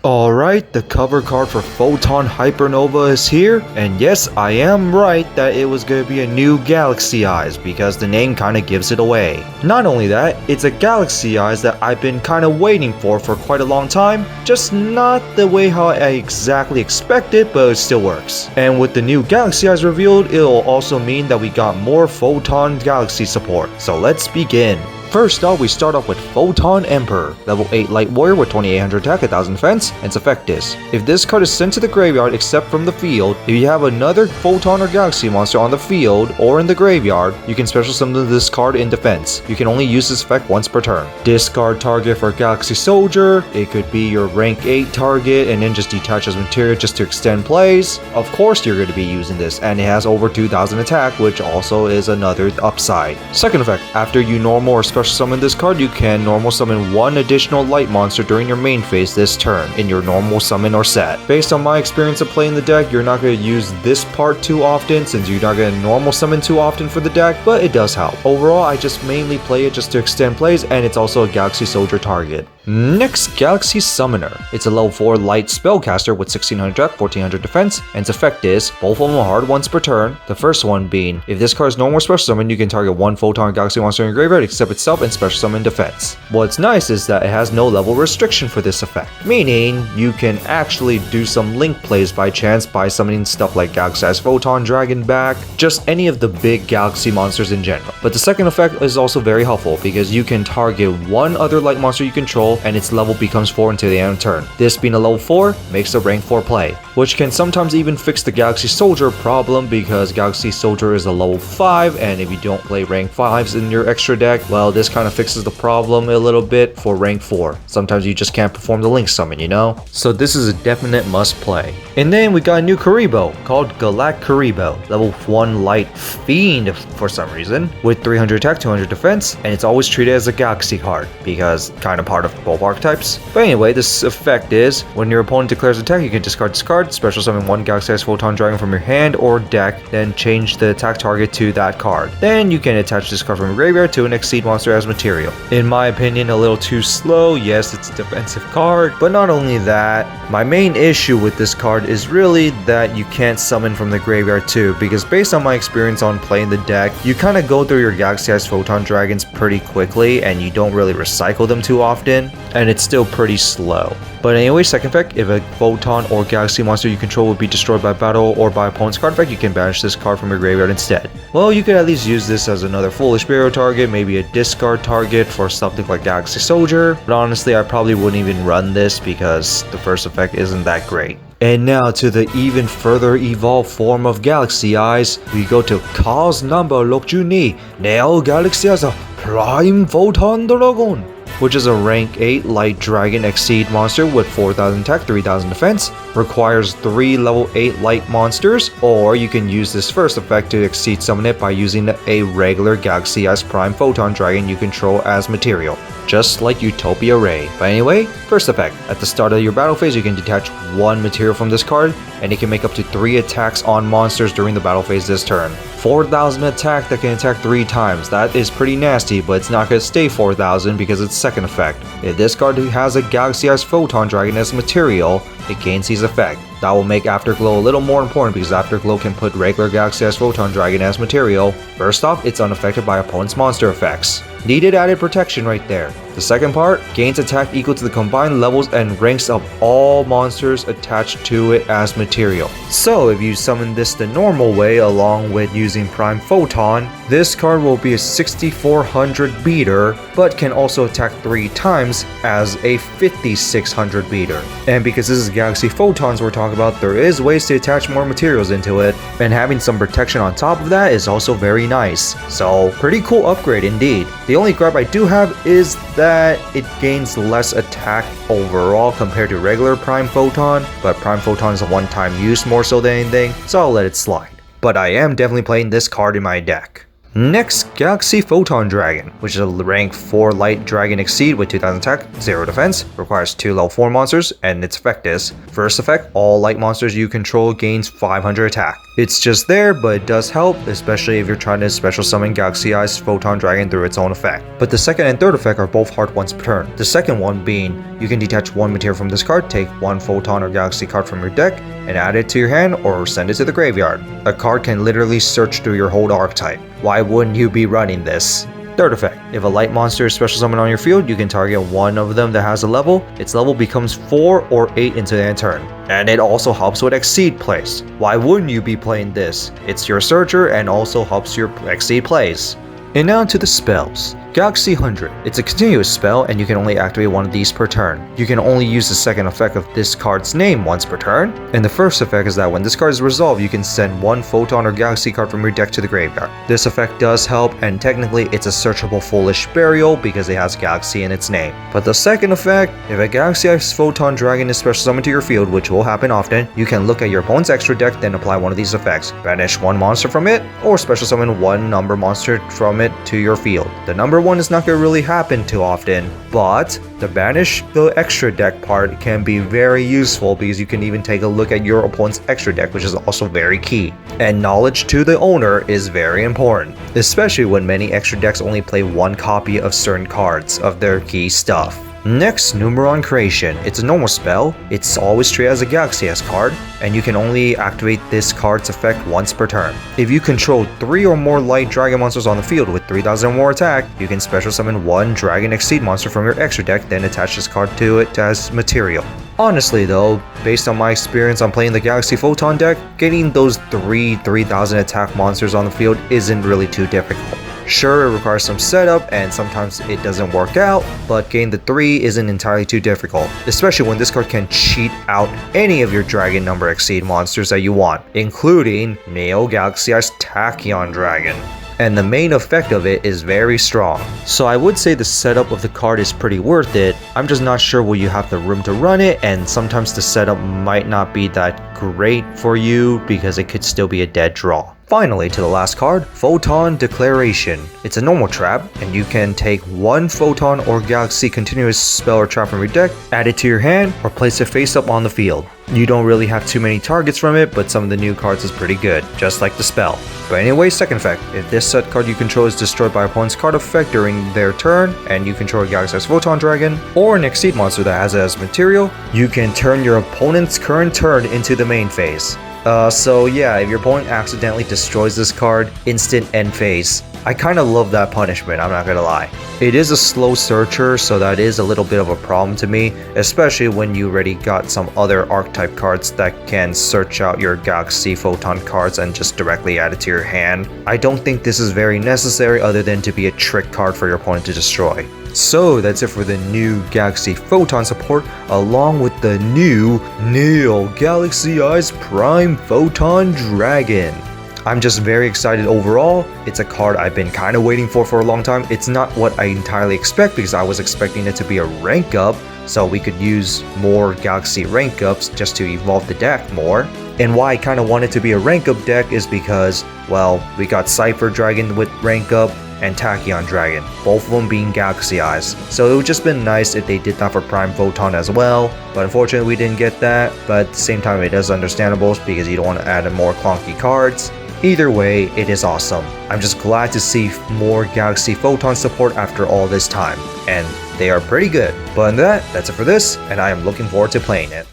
Alright, the cover card for Photon Hypernova is here, and yes, I am right that it was going to be a new Galaxy Eyes because the name kind of gives it away. Not only that, it's a Galaxy Eyes that I've been kind of waiting for quite a long time, just not the way how I exactly expected, but it still works. And with the new Galaxy Eyes revealed, it'll also mean that we got more Photon Galaxy support. So let's begin. First off, we start off with Photon Emperor, level 8 Light Warrior with 2800 attack, 1000 defense, and its effect is, if this card is sent to the graveyard except from the field, if you have another Photon or Galaxy monster on the field or in the graveyard, you can special summon this card in defense. You can only use this effect once per turn. Discard target for Galaxy Soldier, it could be your rank 8 target and then just detach as material just to extend plays. Of course you're going to be using this, and it has over 2000 attack, which also is another upside. Second effect, after you normal or special summon this card, you can normal summon one additional light monster during your main phase this turn in your normal summon or set. Based on my experience of playing the deck, you're not going to use this part too often since you're not going to normal summon too often for the deck, but it does help. Overall, I just mainly play it just to extend plays, and it's also a Galaxy Soldier target. Next, Galaxy Summoner. It's a level 4 light spellcaster with 1600 attack, 1400 defense, and its effect is, both of them are hard once per turn. The first one being, if this card is no more special summon, you can target one Photon Galaxy monster in your graveyard except itself and special summon defense. What's nice is that it has no level restriction for this effect, meaning you can actually do some link plays by chance by summoning stuff like Galaxy Eyes Photon Dragon back, just any of the big Galaxy monsters in general. But the second effect is also very helpful because you can target one other light monster you control and its level becomes 4 until the end of the turn. This being a level 4 makes a rank 4 play, which can sometimes even fix the Galaxy Soldier problem because Galaxy Soldier is a level 5, and if you don't play rank 5s in your extra deck, well, this kind of fixes the problem a little bit for rank 4. Sometimes you just can't perform the link summon, you know? So this is a definite must play. And then we got a new Karibo called Galacturibal, level 1 light fiend for some reason, with 300 attack, 200 defense, and it's always treated as a Galaxy card because kind of part of both archetypes. But anyway, this effect is, when your opponent declares attack, you can discard this card, special summon one Galaxy Eyes Photon Dragon from your hand or deck, then change the attack target to that card. Then you can attach this card from your graveyard to an Exceed monster as material. In my opinion, a little too slow. Yes, it's a defensive card, but not only that, my main issue with this card is really that you can't summon from the graveyard too, because based on my experience on playing the deck, you kind of go through your Galaxy Eyes Photon Dragons pretty quickly and you don't really recycle them too often, and it's still pretty slow. But anyway, second effect, if a Photon or Galaxy monster you control will be destroyed by battle or by opponent's card effect, you can banish this card from your graveyard instead. Well, you could at least use this as another Foolish Burial target, maybe a discard target for something like Galaxy Soldier, but honestly I probably wouldn't even run this because the first effect isn't that great. And now to the even further evolved form of Galaxy Eyes, we go to cause number 62, Neo Galaxy Eyes Prime Photon Dragon, which is a rank 8 light dragon exceed monster with 4000 attack, 3000 defense, requires 3 level 8 light monsters, or you can use this first effect to exceed summon it by using a regular Galaxy Eyes Prime Photon Dragon you control as material, just like Utopia Ray. But anyway, first effect, at the start of your battle phase you can detach one material from this card, and it can make up to 3 attacks on monsters during the battle phase this turn. 4000 attack that can attack 3 times, that is pretty nasty, but it's not going to stay 4000 because it's second effect. If this card has a Galaxy Eyes Photon Dragon as material, it gains his effect. That will make Afterglow a little more important because Afterglow can put regular Galaxy Eyes Photon Dragon as material. First off, it's unaffected by opponent's monster effects. Needed added protection right there. The second part, gains attack equal to the combined levels and ranks of all monsters attached to it as material. So if you summon this the normal way along with using Prime Photon, this card will be a 6400 beater, but can also attack 3 times as a 5600 beater. And because this is Galaxy Photons we're talking about, there is ways to attach more materials into it, and having some protection on top of that is also very nice. So pretty cool upgrade indeed. The only gripe I do have is that it gains less attack overall compared to regular Prime Photon, but Prime Photon is a one-time use more so than anything, so I'll let it slide. But I am definitely playing this card in my deck. Next, Galaxy Photon Dragon, which is a rank 4 light dragon exceed with 2000 attack, 0 defense, requires 2 level 4 monsters, and its effect is, first effect, all light monsters you control gains 500 attack. It's just there, but it does help, especially if you're trying to special summon Galaxy Eyes Photon Dragon through its own effect. But the second and third effect are both hard once per turn. The second one being, you can detach one material from this card, take one Photon or Galaxy card from your deck, and add it to your hand or send it to the graveyard. A card can literally search through your whole archetype. Why wouldn't you be running this? Third effect, if a light monster is special summoned on your field, you can target one of them that has a level. Its level becomes 4 or 8 into the end turn. And it also helps with Exceed plays. Why wouldn't you be playing this? It's your searcher and also helps your Exceed plays. And now to the spells. Galaxy 100. It's a continuous spell and you can only activate one of these per turn. You can only use the second effect of this card's name once per turn. And the first effect is that when this card is resolved, you can send one Photon or Galaxy card from your deck to the graveyard. This effect does help, and technically it's a searchable Foolish Burial because it has Galaxy in its name. But the second effect, if a Galaxy Eyes Photon Dragon is special summoned to your field, which will happen often, you can look at your opponent's extra deck, then apply one of these effects. Banish one monster from it, or special summon one number monster from it to your field. The number one is not going to really happen too often, but the banish the extra deck part can be very useful because you can even take a look at your opponent's extra deck, which is also very key. And knowledge to the owner is very important, especially when many extra decks only play one copy of certain cards of their key stuff. Next, Numeron Creation. It's a normal spell, it's always treated as a Galaxy Eyes card, and you can only activate this card's effect once per turn. If you control 3 or more light dragon monsters on the field with 3000 or more attack, you can special summon one Dragon Exceed monster from your extra deck, then attach this card to it as material. Honestly though, based on my experience on playing the Galaxy Photon deck, getting those 3000 attack monsters on the field isn't really too difficult. Sure, it requires some setup and sometimes it doesn't work out, but getting the 3 isn't entirely too difficult, especially when this card can cheat out any of your Dragon number Exceed monsters that you want, including Neo Galaxy Eyes Tachyon Dragon. And the main effect of it is very strong. So I would say the setup of the card is pretty worth it. I'm just not sure will you have the room to run it, and sometimes the setup might not be that great for you because it could still be a dead draw. Finally, to the last card, Photon Declaration. It's a normal trap, and you can take one Photon or Galaxy continuous spell or trap from your deck, add it to your hand, or place it face up on the field. You don't really have too many targets from it, but some of the new cards is pretty good, just like the spell. But anyway, second effect, if this set card you control is destroyed by opponent's card effect during their turn, and you control a Galaxy Eyes Photon Dragon, or an Exceed monster that has it as material, you can turn your opponent's current turn into the main phase. So yeah, if your opponent accidentally destroys this card, instant end phase. I kinda love that punishment, I'm not gonna lie. It is a slow searcher, so that is a little bit of a problem to me, especially when you already got some other archetype cards that can search out your Galaxy Photon cards and just directly add it to your hand. I don't think this is very necessary other than to be a trick card for your opponent to destroy. So that's it for the new Galaxy Photon support, along with the new Neo Galaxy Eyes Prime Photon Dragon. I'm just very excited overall. It's a card I've been kind of waiting for a long time. It's not what I entirely expect because I was expecting it to be a rank up, so we could use more Galaxy rank ups just to evolve the deck more. And why I kind of want it to be a rank up deck is because, well, we got Cypher Dragon with rank up, and Tachyon Dragon, both of them being Galaxy Eyes. So it would just been nice if they did that for Prime Photon as well, but unfortunately we didn't get that, but at the same time it is understandable because you don't want to add in more clunky cards. Either way, it is awesome. I'm just glad to see more Galaxy Photon support after all this time, and they are pretty good. But other than that, that's it for this, and I am looking forward to playing it.